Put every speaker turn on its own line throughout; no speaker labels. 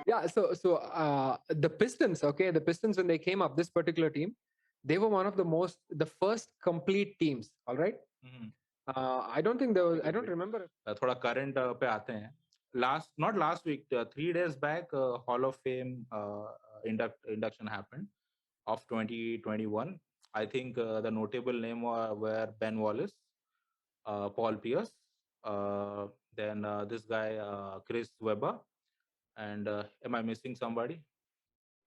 Yeah, the Pistons, okay, the Pistons when they came up, this particular team, they were one of the first complete teams. All right. I don't think there was. I don't remember.
थोड़ा current पे आते हैं. Not last week, 3 days back, Hall of Fame induction happened of 2021. I think the notable name were Ben Wallace, Paul Pierce, then this guy Chris Webber, and am I missing somebody?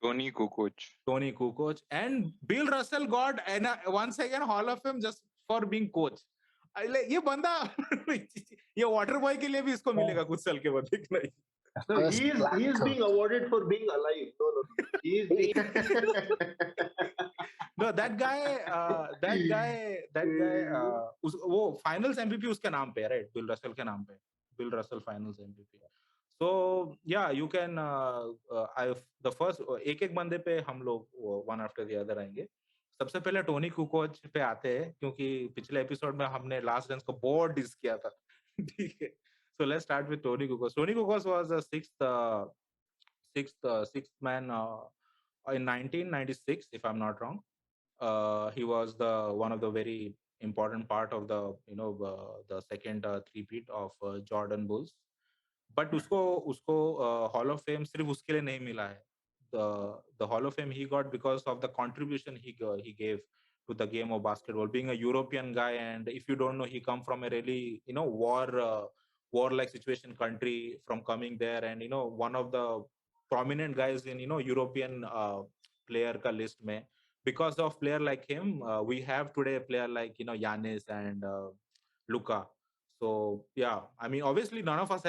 Tony
Kukoc, and Bill Russell got once again Hall of Fame just for being coach. ये बंदा ये water boy के लिए भी इसको मिलेगा कुछ साल के बाद नहीं.
No, he is being awarded for being alive. No. He is being...
No, that guy वो finals MVP उसके नाम पे है, right? Bill Russell के नाम पे. Bill Russell finals MVP. So yeah, you can the first एक बंदे पे हम लोग one after the other आएंगे. सबसे पहले टोनी कुकोच पे आते हैं क्योंकि पिछले एपिसोड में हमने लास्ट डांस को बहुत डिस किया था. ठीक है. So let's start with Tony Kukoc. Tony Kukoc was the sixth man in 1996, if I'm not wrong. He was one of the very important part of the second three-peat of Jordan Bulls. But उसको Hall of Fame सिर्फ उसके लिए नहीं मिला है. The Hall of Fame he got because of the contribution he gave to the game of basketball. Being a European guy, and if you don't know, he come from a really war-like situation country, from coming there, and one of the prominent guys in European player ka list mein. Because of player like him, we have today a player like Giannis and Luka. So yeah, I mean, obviously none of us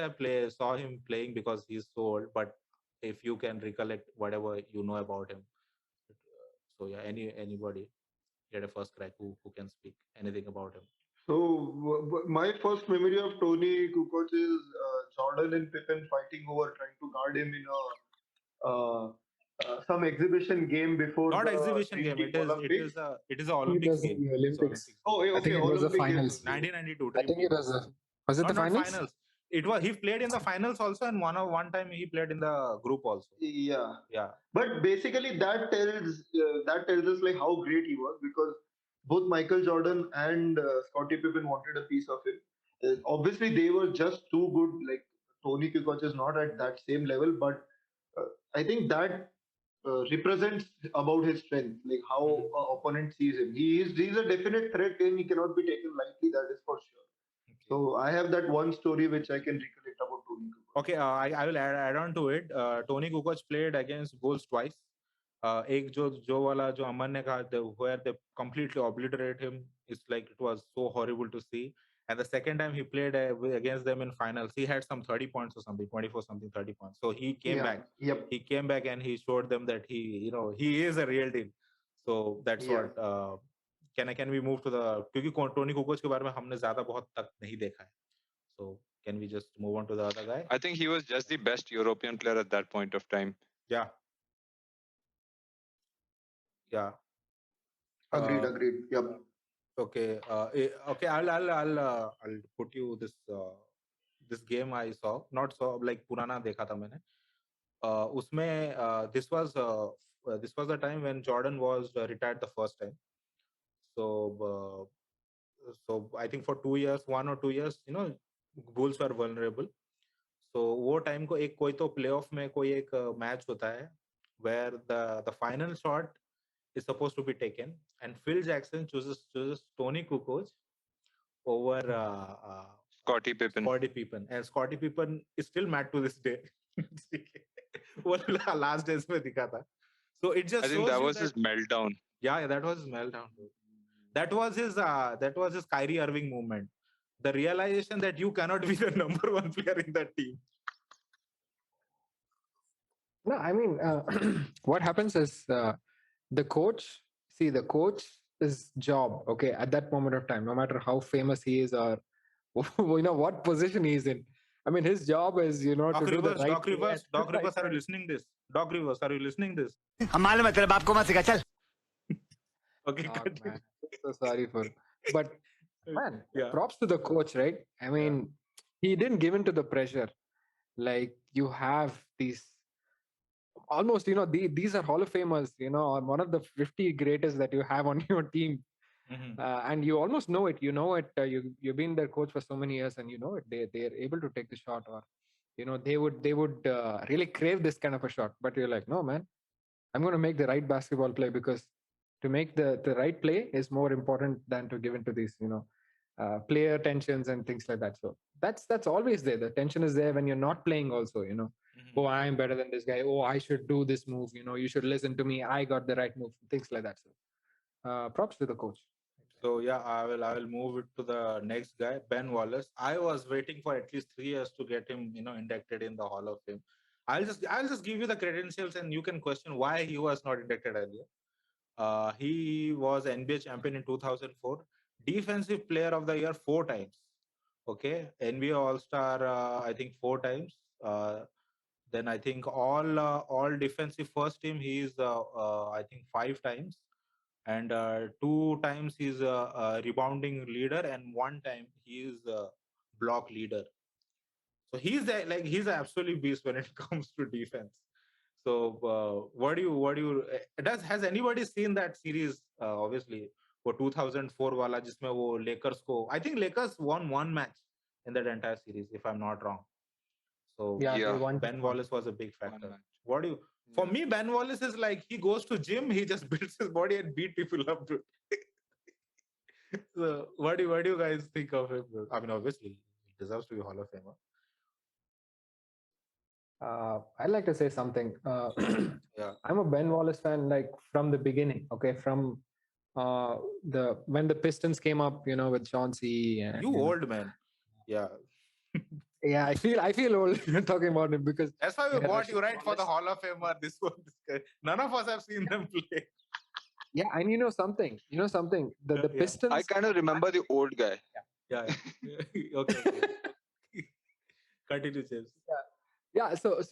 saw him playing because he's so old, but if you can recollect whatever you know about him, so yeah, anybody get a first crack who can speak anything about him.
So my first memory of Tony Kukoc is Jordan and Pippen fighting over trying to guard him in some exhibition game before.
Not exhibition game. It is an Olympics game.
Olympics.
Oh, okay.
I think it was the finals.
1992.
I think it was it the finals?
It was. He played in the finals also, and one time he played in the group also.
Yeah. But basically, that tells us like how great he was, because both Michael Jordan and Scottie Pippen wanted a piece of him. Obviously, they were just too good. Like Tony Kukoc is not at that same level, but I think that represents about his strength, like how opponent sees him. He's a definite threat, and he cannot be taken lightly. That is for sure. So I have that one story which I can recollect about Tony Kukoc.
Okay, I will add on to it. Tony Kukoc played against Bulls twice. एक जो वाला जो अमन ने कहा, where they completely obliterate him, it's like it was so horrible to see. And the second time he played against them in finals, he had some 30 points or something, 24 something, 30 points. So he came back.
Yep.
He came back and he showed them that he is a real deal. So that's what. Can we move to the, क्योंकि Tony कुकोच के बारे में हमने ज्यादा बहुत तक नहीं देखा है. So can we just move on to the other guy?
I think he was just the best European player at that point of time.
Yeah.
Agreed. Yep.
Okay. Okay. I'll put you this game I saw. Not saw, like पुराना देखा था मैंने. उसमें this was the time when Jordan was retired the first time. So I think for 1 or 2 years, Bulls were vulnerable. So वो time को एक कोई तो playoff में कोई एक match होता है where the final shot is supposed to be taken, and Phil Jackson chooses Tony Kukoc over
Scottie Pippen.
And Scottie Pippen is still mad to this day. वो last days में दिखा था. So it just,
I think that was his meltdown.
Yeah, that was his meltdown. That was his Kyrie Irving movement. The realization that you cannot be the number one player in that team.
No, I mean, what happens is the coach's job, okay, at that moment of time, no matter how famous he is or what position he is in. I mean, his job is, to do the right thing.
Doc Rivers, are you listening this? Doc Rivers, are you listening this? Okay, good.
Man. So sorry but man, props to the coach, right? I mean, he didn't give in to the pressure. Like, you have these almost, these are Hall of Famers, or one of the 50 greatest that you have on your team. And you almost know it. You know it. You've been their coach for so many years, and you know it. They're able to take the shot, or they would really crave this kind of a shot. But you're like, no, man, I'm going to make the right basketball play, because to make the right play is more important than to give into these player tensions and things like that. So that's always there. The tension is there when you're not playing also. Oh, I'm better than this guy. Oh, I should do this move. You should listen to me. I got the right move. Things like that. So props to the coach.
So yeah, I will move it to the next guy, Ben Wallace. I was waiting for at least 3 years to get him, inducted in the Hall of Fame. I'll just give you the credentials, and you can question why he was not inducted earlier. He was NBA champion in 2004, Defensive Player of the Year 4 times. Okay, NBA All Star, I think 4 times. Then I think all defensive first team he is I think 5 times, and 2 times he's a rebounding leader, and 1 time he is a block leader. So he's an absolute beast when it comes to defense. So has anybody seen that series? Obviously, for 2004 wala, जिसमें वो Lakers को, I think Lakers won 1 match in that entire series, if I'm not wrong. So Ben Wallace was a big factor. What do you? For me, Ben Wallace is like, he goes to gym, he just builds his body and beat people up. So what do you guys think of him? I mean, obviously, he deserves to be Hall of Famer.
I'd like to say something.
Yeah.
I'm a Ben Wallace fan, like from the beginning. Okay, from when the Pistons came up, with Chauncey. And,
You old man. Yeah.
Yeah, I feel old talking about him, because
that's why we bought you right for the Hall of Famer. This guy. None of us have seen them play.
Yeah, and you know something. The Pistons.
I kind of remember the old guy.
Yeah. Okay. Continue, James.
Yeah. So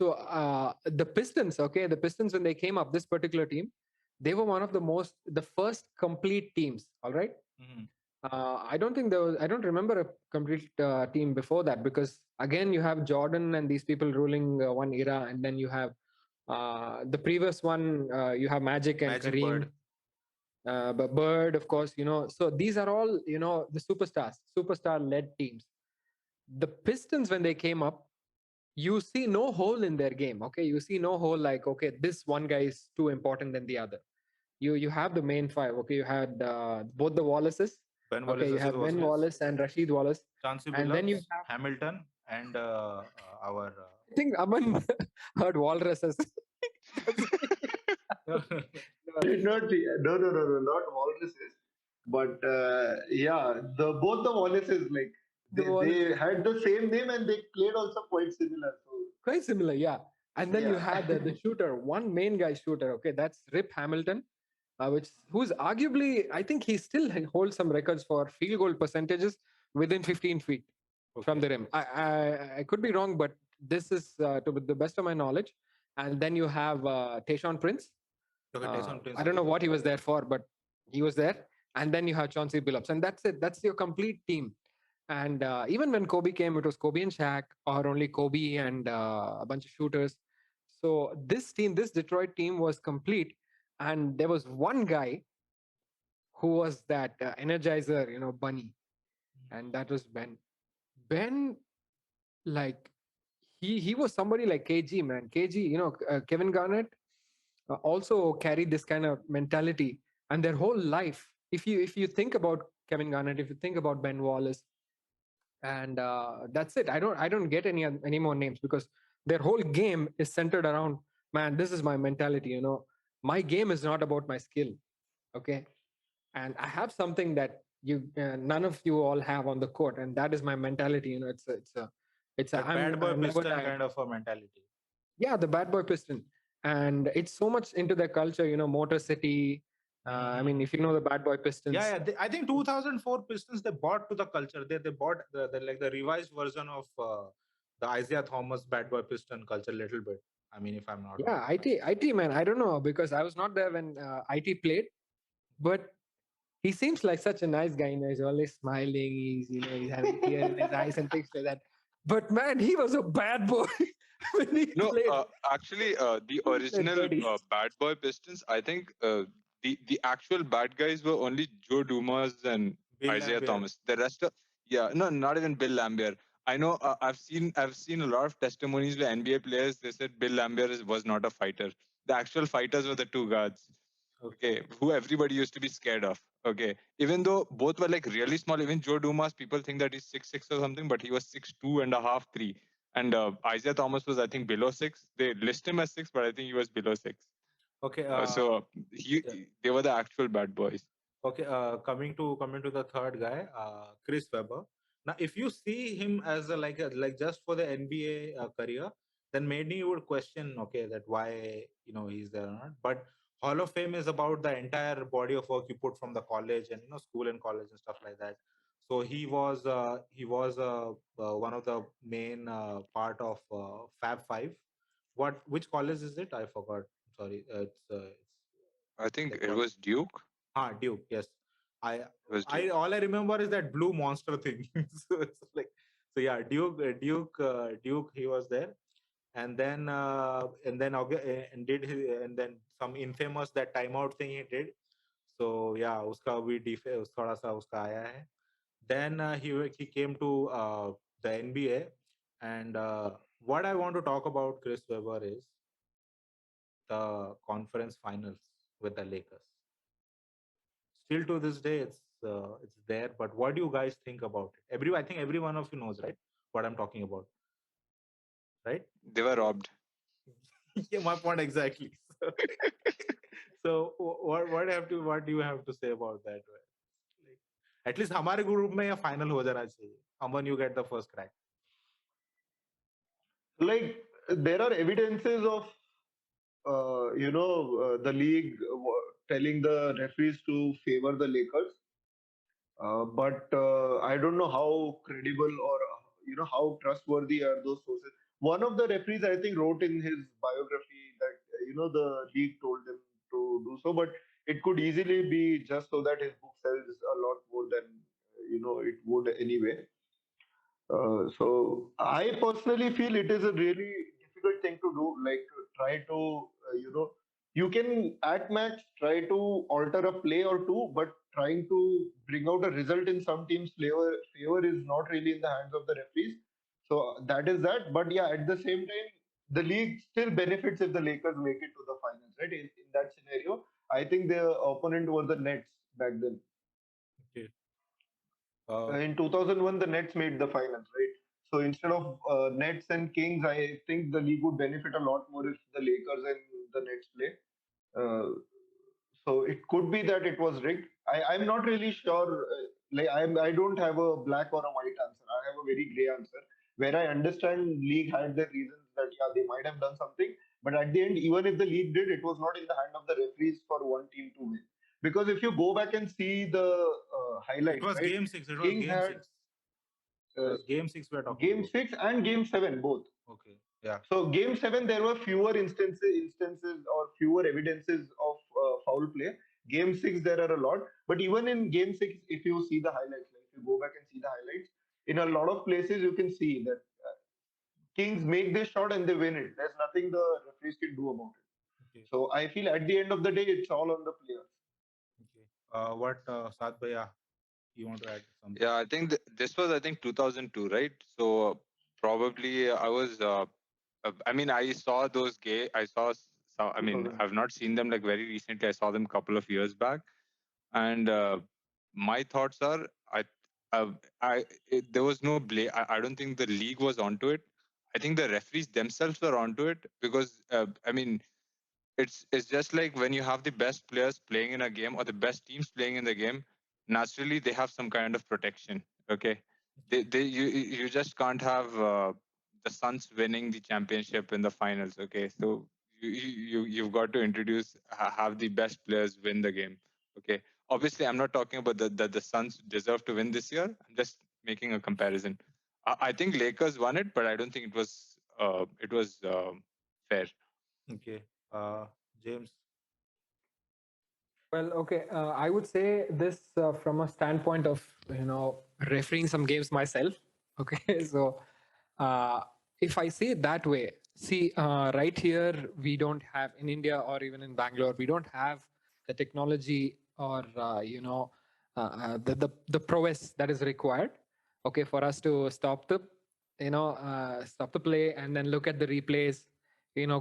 the Pistons. Okay, the Pistons, when they came up, this particular team, they were one of the first complete teams. All right? I don't think I don't remember a complete team before that, because again, you have Jordan and these people ruling one era, and then you have the previous one. You have Magic and Kareem, Bird, of course. So these are all the superstar-led teams. The Pistons, when they came up, you see no hole in their game. Okay, you see no hole like, okay, this one guy is too important than the other. You have the main five. Okay, you had both the Wallaces. You have Ben Wallace and Rasheed Wallace.
Chauncey Billups, and then you have Hamilton and our.
I think Aman heard walruses.
No, not walruses. But both the Wallaces, like they had the same name and they played also quite similar. So.
Quite similar, yeah. And then you had the shooter, one main guy shooter. Okay, that's Rip Hamilton. Who's arguably, I think he still holds some records for field goal percentages within 15 feet from the rim. I could be wrong, but this is to the best of my knowledge. And then you have Tayshaun Prince. I don't know what he was there for, but he was there. And then you have Chauncey Billups, and that's it. That's your complete team. And even when Kobe came, it was Kobe and Shaq, or only Kobe and a bunch of shooters. So this Detroit team was complete. And there was one guy who was that energizer, bunny. And that was Ben. Ben, like, he was somebody like KG, man. KG, Kevin Garnett also carried this kind of mentality. And their whole life, if you think about Kevin Garnett, if you think about Ben Wallace, and that's it. I don't get any more names, because their whole game is centered around, man, this is my mentality, my game is not about my skill. Okay. And I have something that none of you all have on the court, and that is my mentality. It's a
bad boy piston kind of a mentality.
Yeah, the bad boy piston. And it's so much into their culture, Motor City. I mean, if you know the bad boy Pistons.
Yeah. I think 2004 Pistons, they bought to the culture. They bought the revised version of the Isaiah Thomas bad boy Piston culture a little bit. I mean, if I'm not
wrong. IT, man. I don't know, because I was not there when IT played, but he seems like such a nice guy. He's always smiling. He's having tears in his eyes and things like that. But man, he was a bad boy when he
No,
played.
actually, the
He played
original
dirty.
Bad Boy Pistons, I think the actual bad guys were only Joe Dumas and
Bill
Isaiah
Lambier.
Thomas. The rest of, yeah, no, not even Bill Lambier. I know, I've seen a lot of testimonies with NBA players. They said Bill Lambier was not a fighter. The actual fighters were the two guards. Okay, who everybody used to be scared of. Okay, even though both were like really small, even Joe Dumas, people think that he's 6'6" or something, but he was 6'2" and a half, 3. And Isaiah Thomas was, I think, below 6. They list him as 6, but I think he was below 6.
Okay.
So
Yeah.
they were the actual bad boys.
Okay, coming to the third guy, Chris Webber. Now, if you see him as like just for the NBA career, then maybe you would question, okay, that why he's there or not. But Hall of Fame is about the entire body of work you put from the college and school and college and stuff like that. So he was one of the main part of Fab Five. Which college is it? I forgot. Sorry,
I think
like
it
what?
was Duke.
Duke, yes. I
It was
I
Duke.
all I remember is that blue monster thing. So it's like, so yeah, Duke, he was there, and did his, and then some infamous that timeout thing he did. So yeah, uska bhi thoda sa uska aaya hai. Then he came to the NBA, and what I want to talk about Chris Webber is the conference finals with the Lakers. Still to this day, it's there. But what do you guys think about it? I think every one of you knows, right, what I'm talking about, right?
They were robbed.
Yeah, my point exactly. So what do you have to say about that? Like, at least हमारे group में ये final हो जाना चाहिए. Aman, you get the first crack.
Like there are evidences of the league telling the referees to favor the Lakers. But I don't know how credible or how trustworthy are those sources. One of the referees, I think, wrote in his biography that the league told him to do so, but it could easily be just so that his book sells a lot more than it would anyway. So I personally feel it is a really difficult thing to do. Like try to you can at max try to alter a play or two, but trying to bring out a result in some teams' favor is not really in the hands of the referees. So that is that. But yeah, at the same time, the league still benefits if the Lakers make it to the finals, right? In that scenario, I think the opponent were the Nets back then.
Okay. Uh,
In 2001, the Nets made the finals, right? So instead of Nets and Kings, I think the league would benefit a lot more if the Lakers and the Nets play. Uh, so it could be that it was rigged. I'm not really sure. I don't have a black or a white answer. I have a very gray answer where I understand league had their reasons that yeah they might have done something, but at the end, even if the league did, it was not in the hand of the referees for one team to win. Because if you go back and see the
it
highlights,
was
right?
game six. It was
King
game
had
six. It
uh,
was game six we're talking
game
about.
6 and game 7 both.
Okay. Yeah.
So game 7 there were fewer instances or fewer evidences of foul play. Game 6 there are a lot, but even in game 6 if you see the highlights, like if you go back and see the highlights, in a lot of places you can see that Kings make this shot and they win it. There's nothing the referees can do about it.
Okay.
So I feel at the end of the day it's all on the players.
Okay. What Saad Bhaiya, you want to add something?
Yeah, I think this was, I think, 2002, right? So probably I was. I mean, I saw those gay. I saw. I mean,
2000.
I've not seen them like very recently. I saw them a couple of years back, and my thoughts are, uh, there was no blame. I don't think the league was onto it. I think the referees themselves were onto it because I mean, it's just like when you have the best players playing in a game or the best teams playing in the game, naturally they have some kind of protection. Okay, you just can't have the Suns winning the championship in the finals. Okay, so you've got to have the best players win the game. Okay, obviously I'm not talking about the Suns deserve to win this year. I'm just making a comparison. I think Lakers won it, but I don't think it was fair.
Okay. James.
Well, okay. I would say this from a standpoint of refereeing some games myself. Okay, so If I say it that way, see, right here, we don't have in India or even in Bangalore, we don't have the technology or the prowess that is required, okay, for us to stop the stop the play and then look at the replays,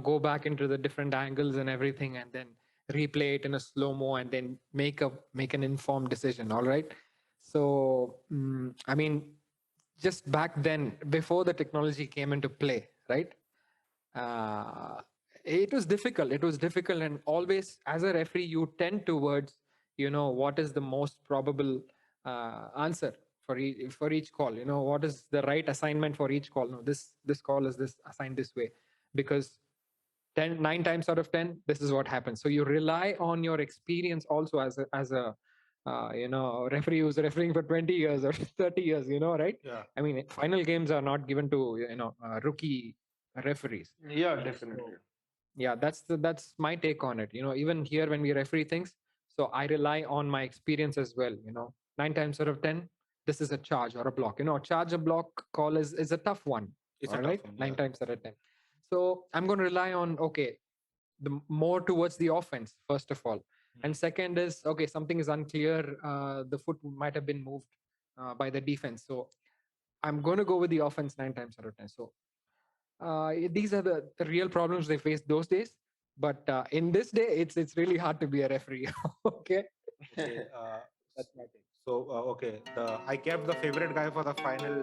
go back into the different angles and everything, and then replay it in a slow mo and then make an informed decision. All right. So I mean, just back then, before the technology came into play, right? uh, it was difficult. It was difficult, and always, as a referee, you tend towards, what is the most probable answer for each call. What is the right assignment for each call. No, this call is this assigned this way, because 9 times out of 10, this is what happens. So you rely on your experience also as a referee who's refereeing for 20 years or 30 years, right?
Yeah.
I mean, final games are not given to rookie referees.
Yeah, definitely.
Yeah, that's my take on it. Even here when we referee things, so I rely on my experience as well. 9 times out of 10, this is a charge or a block. A charge, a block call is a tough one.
It's
All
a
right,
tough one.
9
Yeah.
times out of 10. So I'm going to rely on, okay, the more towards the offense first of all, and second is, okay, something is unclear, the foot might have been moved by the defense, so I'm going to go with the offense 9 times out of 10. So these are the real problems they faced those days, but in this day, it's really hard to be a referee. Okay.
Okay.
That's my take.
So okay, I kept the favorite guy for the final.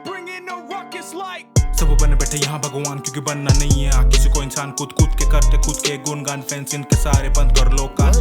Bring in the ruckus like सब बन बैठे यहाँ भगवान क्योंकि बनना नहीं है किसी को इंसान कूद कूद के करते खुद के गुणगान फैंस इनके सारे बंद कर लो कान